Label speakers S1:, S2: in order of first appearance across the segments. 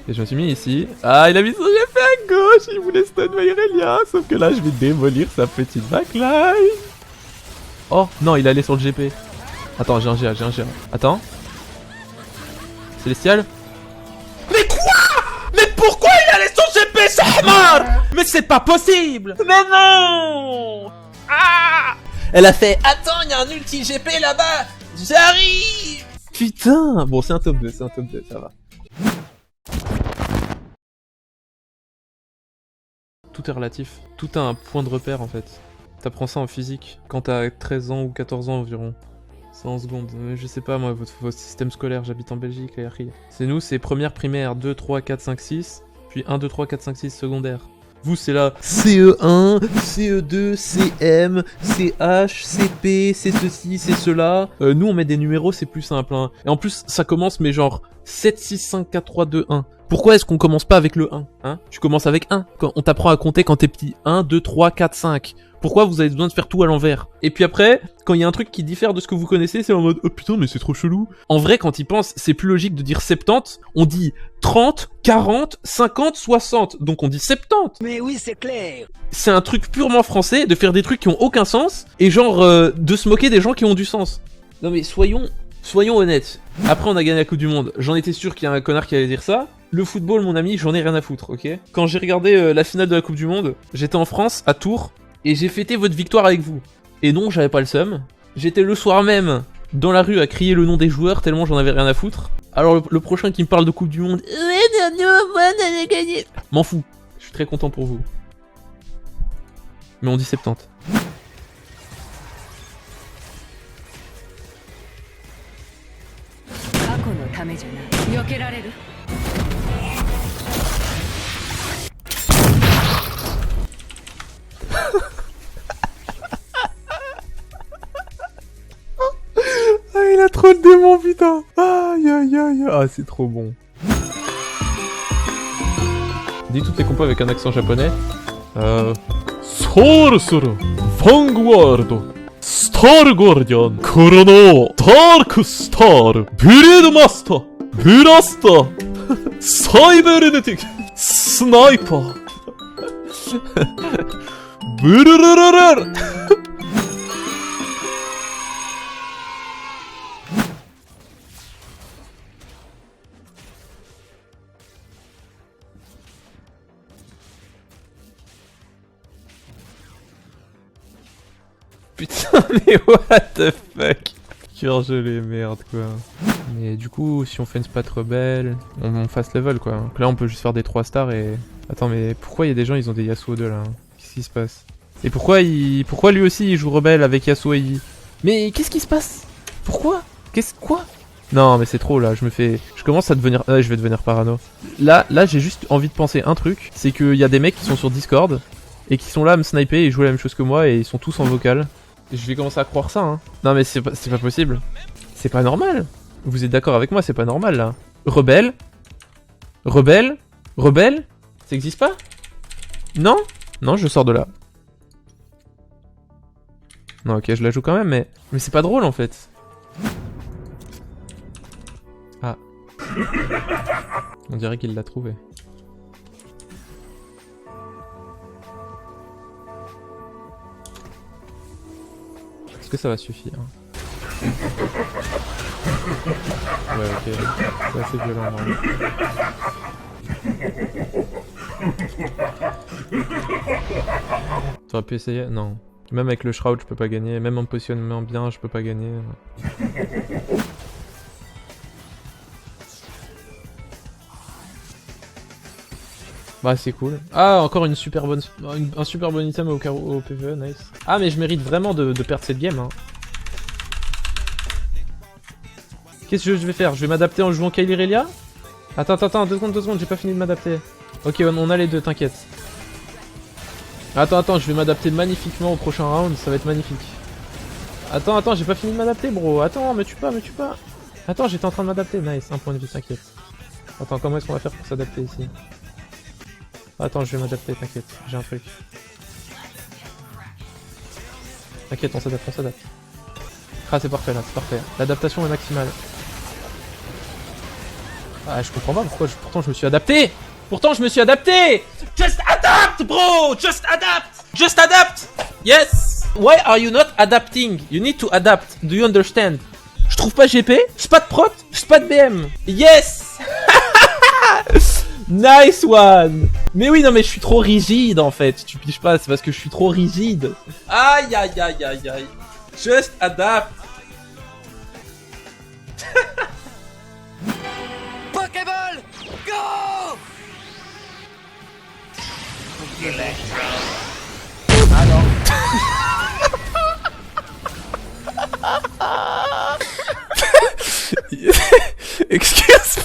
S1: Et je me suis mis ici. Ah, il a mis son GP à gauche, il voulait stun ma Irelia, sauf que là, je vais démolir sa petite backline. Oh, non, il est allé sur le GP. Attends, j'ai un GA. Attends. Célestial. Mais quoi? Mais pourquoi il est allé sur le GP, Sahmar? Mais c'est pas possible. Mais non. Ah. Elle a fait, attends, il y a un ulti GP là-bas. J'arrive. Putain. Bon, c'est un top 2, ça va. Tout est relatif. Tout a un point de repère en fait. T'apprends ça en physique quand t'as 13 ans ou 14 ans environ. C'est en seconde. Je sais pas moi, votre système scolaire, j'habite en Belgique, les Harry. C'est nous, c'est première primaire, 2, 3, 4, 5, 6. Puis 1, 2, 3, 4, 5, 6 secondaire. Vous, c'est là CE1, CE2, CM, CH, CP, c'est ceci, c'est cela. Nous, on met des numéros, c'est plus simple. Hein. Et en plus, ça commence, mais genre 7, 6, 5, 4, 3, 2, 1. Pourquoi est-ce qu'on commence pas avec le 1 hein? Tu commences avec 1. Quand on t'apprend à compter quand t'es petit. 1, 2, 3, 4, 5. Pourquoi vous avez besoin de faire tout à l'envers? Et puis après, quand il y a un truc qui diffère de ce que vous connaissez, c'est en mode oh putain mais c'est trop chelou. En vrai, quand ils pensent, c'est plus logique de dire 70. On dit 30, 40, 50, 60. Donc on dit 70.
S2: Mais oui, c'est clair.
S1: C'est un truc purement français de faire des trucs qui ont aucun sens et genre de se moquer des gens qui ont du sens. Non mais soyons honnêtes. Après on a gagné la Coupe du Monde. J'en étais sûr qu'il y a un connard qui allait dire ça. Le football, mon ami, j'en ai rien à foutre, ok? Quand j'ai regardé la finale de la Coupe du Monde, j'étais en France, à Tours, et j'ai fêté votre victoire avec vous. Et non, j'avais pas le seum. J'étais le soir même dans la rue à crier le nom des joueurs tellement j'en avais rien à foutre. Alors le prochain qui me parle de Coupe du Monde, on a gagné. M'en fous, je suis très content pour vous. Mais on dit 70. Ah, il a trop de démons, putain. Aïe, aïe, aïe. Ah, c'est trop bon. Dis toutes tes compos avec un accent japonais. Sorcerer, Vanguard, Star Guardian, Chrono, Dark Star, Bleed Master, Blasta, Cybernetic, Sniper, Brrrrrrrr. Putain, mais what the fuck? Cœur gelé, merde quoi. Mais du coup, si on fait une spat rebelle, on fast level quoi. Donc là, on peut juste faire des 3 stars et... Attends, mais pourquoi il y a des gens, ils ont des Yasuo 2 là? Qu'est-ce qui se passe? Et pourquoi lui aussi, il joue rebelle avec Yasuo et Yi? Mais qu'est-ce qui se passe? Pourquoi? Quoi? Non, mais c'est trop là, je commence à devenir... je vais devenir parano. Là, j'ai juste envie de penser un truc, c'est qu'il y a des mecs qui sont sur Discord et qui sont là à me sniper et jouent la même chose que moi et ils sont tous en vocal. Je vais commencer à croire ça, hein. Non mais c'est pas possible. C'est pas normal. Vous êtes d'accord avec moi, c'est pas normal là. Rebelle. Ça existe pas? Non? Non, je sors de là. Non, ok, je la joue quand même, mais c'est pas drôle en fait. Ah. On dirait qu'il l'a trouvé. Est-ce que ça va suffire? Ouais, ok. C'est assez violent, vraiment. T'aurais pu essayer? Non. Même avec le Shroud, je peux pas gagner. Même en positionnement bien, je peux pas gagner. Bah c'est cool. Ah, encore une super bonne, un super bon item au PvE, nice. Ah mais je mérite vraiment de perdre cette game. Hein. Qu'est-ce que je vais faire? Je vais m'adapter en jouant Kyle Irelia? Attends, 2 secondes, j'ai pas fini de m'adapter. Ok, on a les deux, t'inquiète. Attends, je vais m'adapter magnifiquement au prochain round, ça va être magnifique. Attends, j'ai pas fini de m'adapter, bro. Attends, me tue pas. Attends, j'étais en train de m'adapter, nice, un point de vie, t'inquiète. Attends, comment est-ce qu'on va faire pour s'adapter ici? Attends, je vais m'adapter, t'inquiète, j'ai un truc. T'inquiète, on s'adapte. Ah, c'est parfait là, c'est parfait. L'adaptation est maximale. Ah, je comprends pas pourquoi, pourtant je me suis adapté. Pourtant je me suis adapté. Just adapt, bro. Just adapt. Just adapt. Yes. Why are you not adapting? You need to adapt. Do you understand? Je trouve pas GP, j'ai pas de prot, j'ai pas de BM. Yes. Nice one. Mais oui, non mais je suis trop rigide en fait. Tu piges pas, c'est parce que je suis trop rigide. Aïe aïe aïe aïe aïe. Just adapt.
S2: Pokéball, go!
S1: Alors. Excuse me.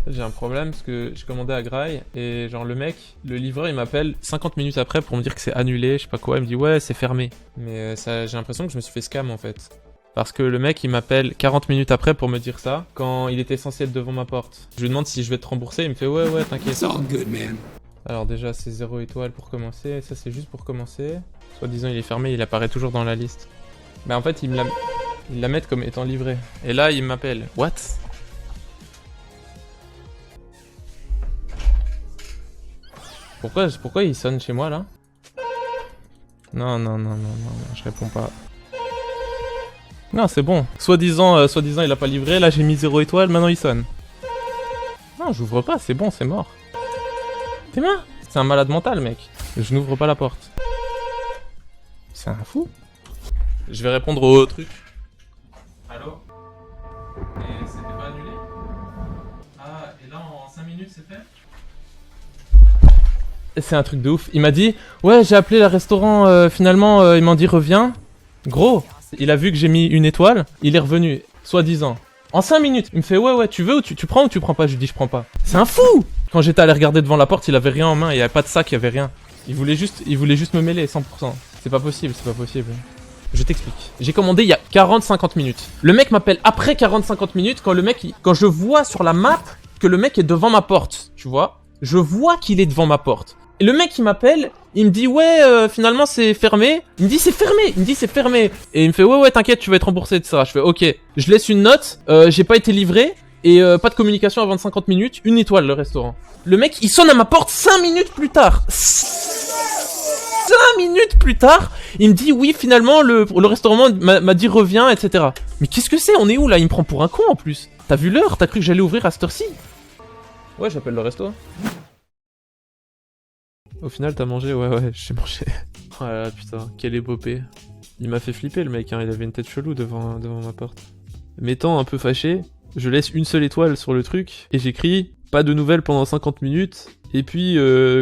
S1: J'ai un problème parce que j'ai commandé à Grail et genre le mec, le livreur il m'appelle 50 minutes après pour me dire que c'est annulé, je sais pas quoi, il me dit ouais c'est fermé. Mais ça, j'ai l'impression que je me suis fait scam en fait. Parce que le mec il m'appelle 40 minutes après pour me dire ça quand il était censé être devant ma porte. Je lui demande si je vais te rembourser, il me fait ouais t'inquiète.
S2: It's all good, man.
S1: Alors déjà c'est 0 étoile pour commencer, ça c'est juste pour commencer. Soit disant il est fermé, il apparaît toujours dans la liste. Mais en fait il la met comme étant livré. Et là il m'appelle. What? Pourquoi il sonne chez moi là? Non, je réponds pas. Non, c'est bon. Soi-disant il a pas livré, là j'ai mis 0 étoile, maintenant il sonne. Non, j'ouvre pas, c'est bon, c'est mort. T'es mort? C'est un malade mental, mec. Je n'ouvre pas la porte. C'est un fou. Je vais répondre au truc. Allô? Et c'était pas annulé? Ah, et là en 5 minutes c'est fait? C'est un truc de ouf. Il m'a dit, ouais, j'ai appelé le restaurant, finalement, ils m'ont dit reviens. Gros, il a vu que j'ai mis 1 étoile, il est revenu, soi-disant. En 5 minutes, il me fait, ouais, tu veux ou tu prends ou tu prends pas? Je lui dis, je prends pas. C'est un fou! Quand j'étais allé regarder devant la porte, il avait rien en main, il y avait pas de sac, il y avait rien. Il voulait juste me mêler, 100%. C'est pas possible, c'est pas possible. Je t'explique. J'ai commandé il y a 40-50 minutes. Le mec m'appelle après 40-50 minutes quand quand je vois sur la map que le mec est devant ma porte, tu vois? Je vois qu'il est devant ma porte. Et le mec il m'appelle, il me dit ouais finalement c'est fermé. Il me dit c'est fermé, Et il me fait ouais t'inquiète tu vas être remboursé de ça. Je fais ok. Je laisse une note, j'ai pas été livré et pas de communication avant 50 minutes, 1 étoile le restaurant. Le mec il sonne à ma porte 5 minutes plus tard. 5 minutes plus tard, il me dit oui finalement le restaurant m'a dit reviens etc. Mais qu'est-ce que c'est? On est où là? Il me prend pour un con en plus. T'as vu l'heure? T'as cru que j'allais ouvrir à cette heure-ci? Ouais j'appelle le resto. Au final, t'as mangé? Ouais, j'ai mangé. Oh là là, putain, quelle épopée. Il m'a fait flipper le mec, hein, il avait une tête chelou devant ma porte. M'étant un peu fâché, je laisse une seule étoile sur le truc, et j'écris « Pas de nouvelles pendant 50 minutes », et puis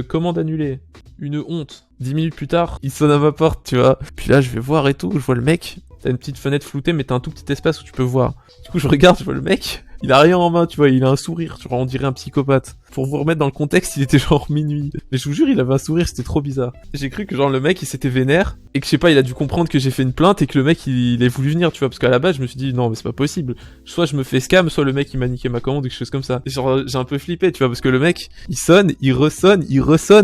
S1: commande annulée. Une honte. 10 minutes plus tard, il sonne à ma porte, tu vois. Puis là, je vais voir et tout, je vois le mec. T'as une petite fenêtre floutée, mais t'as un tout petit espace où tu peux voir. Du coup, je regarde, je vois le mec. Il a rien en main, tu vois, il a un sourire, tu vois, on dirait un psychopathe. Pour vous remettre dans le contexte, il était genre minuit. Mais je vous jure, il avait un sourire, c'était trop bizarre. J'ai cru que genre le mec, il s'était vénère, et que je sais pas, il a dû comprendre que j'ai fait une plainte, et que le mec, il est voulu venir, tu vois, parce qu'à la base, je me suis dit, non, mais c'est pas possible. Soit je me fais scam, soit le mec, il m'a niqué ma commande, ou quelque chose comme ça. Et genre, j'ai un peu flippé, tu vois, parce que le mec, il sonne, il ressonne,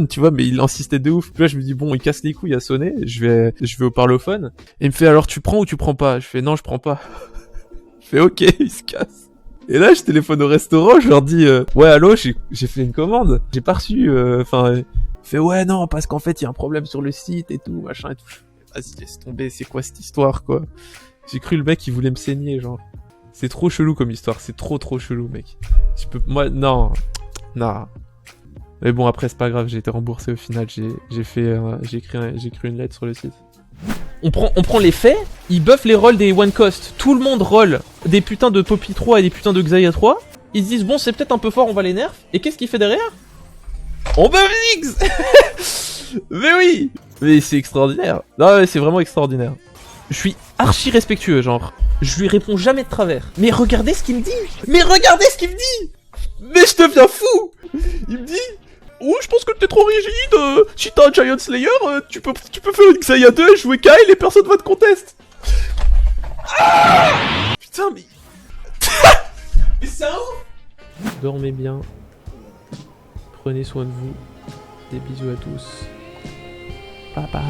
S1: tu vois, mais il insistait de ouf. Puis là, je me dis, bon, il casse les couilles à sonner, je vais au parlophone, et il me fait, alors tu prends ou tu prends pas? Je fais, non, je prends pas. Je fais, ok, il se casse. Et là, je téléphone au restaurant, je leur dis ouais, allô, j'ai fait une commande, j'ai pas reçu, il fait ouais, non, parce qu'en fait, il y a un problème sur le site et tout, machin et tout. Vas-y, laisse tomber, c'est quoi cette histoire, quoi? J'ai cru le mec, il voulait me saigner, genre. C'est trop chelou comme histoire, c'est trop chelou, mec. Non. Mais bon, après, c'est pas grave, j'ai été remboursé au final, j'ai écrit une lettre sur le site. On prend les faits, ils buffent les rolls des one cost. Tout le monde roll des putains de Poppy 3 et des putains de Xayah 3. Ils se disent bon c'est peut-être un peu fort, on va les nerf. Et qu'est-ce qu'il fait derrière? On buff Ziggs. Mais oui. Mais c'est extraordinaire. Non mais c'est vraiment extraordinaire. Je suis archi respectueux, genre. Je lui réponds jamais de travers. Mais regardez ce qu'il me dit. Mais je deviens fou. Il me dit oh, je pense que t'es trop rigide, si t'as un Giant Slayer, tu peux faire une Xayah 2 et jouer Kyle et personne va te conteste. Ah putain, mais... mais c'est un ouf. Dormez bien. Prenez soin de vous. Des bisous à tous. Bye bye.